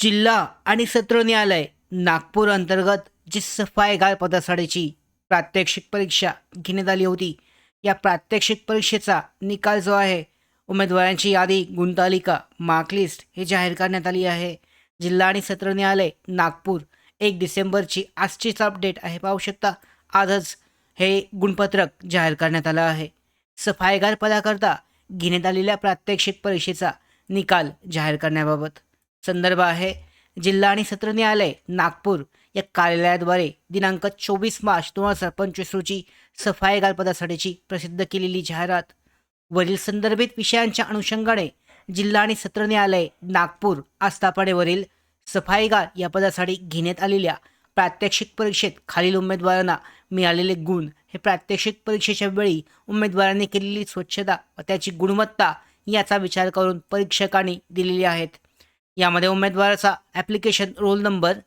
जिल्हा आणि सत्र न्यायालय नागपूर अंतर्गत जी सफाईगार पदासाठीची प्रात्यक्षिक परीक्षा घेण्यात आली होती, या प्रात्यक्षिक परीक्षेचा निकाल जो आहे, उमेदवारांची यादी, गुणतालिका, मार्कलिस्ट हे जाहीर करण्यात आली आहे. जिल्हा आणि सत्र न्यायालय नागपूर 1 डिसेंबरची आजचीच अपडेट आहे. पाहू शकता, आजच हे गुणपत्रक जाहीर करण्यात आलं आहे. सफाईगार पदाकरता घेण्यात आलेल्या प्रात्यक्षिक परीक्षेचा निकाल जाहीर करण्याबाबत संदर्भ आहे जिल्हा आणि सत्र न्यायालय नागपूर या कार्यालयाद्वारे दिनांक 24 मार्च 2025 रोजी सफाईगार पदासाठीची प्रसिद्ध केलेली जाहिरात. वरील संदर्भित विषयांच्या अनुषंगाने जिल्हा आणि सत्र न्यायालय नागपूर आस्थापनेवरील सफाईगार या पदासाठी घेण्यात आलेल्या प्रात्यक्षिक परीक्षेत खालील उमेदवारांना मिळालेले गुण हे प्रात्यक्षिक परीक्षेच्या वेळी उमेदवारांनी केलेली स्वच्छता व त्याची गुणवत्ता याचा विचार करून परीक्षकांनी दिलेली आहेत. यामध्ये उमेदवाराचा ॲप्लिकेशन रोल नंबर,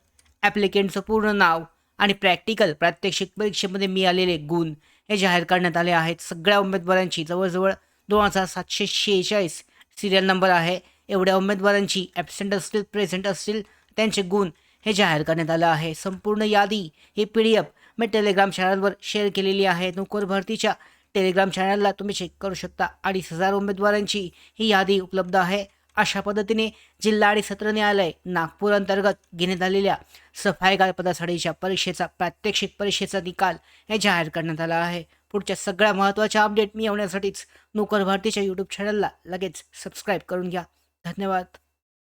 ॲप्लिकेंटचं पूर्ण नाव आणि प्रॅक्टिकल प्रात्यक्षिक परीक्षेमध्ये मिळालेले गुण हे जाहीर करण्यात आले आहेत. सगळ्या उमेदवारांची जवळजवळ 2746 सिरियल नंबर आहे. एवढ्या उमेदवारांची ॲबसेंट असतील, प्रेझेंट असतील, त्यांचे गुण हे जाहीर करण्यात आलं आहे. संपूर्ण यादी ही PDF मी टेलिग्राम चॅनलवर शेअर केलेली आहे. नोकर भरतीच्या टेलिग्राम चॅनलला तुम्ही चेक करू शकता. 2,500 उमेदवारांची ही यादी उपलब्ध आहे. अशा पद्धतीने जिल्हा आणि सत्र न्यायालय नागपूर अंतर्गत घेण्यात आलेल्या सफाईगार पदासाठीच्या परीक्षेचा प्रात्यक्षिक परीक्षेचा निकाल हे जाहीर करण्यात आला आहे. पुढच्या सगळ्या महत्त्वाच्या अपडेट मिळवण्यासाठीच नोकर भारतीच्या यूट्यूब चॅनलला लगेच सबस्क्राईब करून घ्या. धन्यवाद.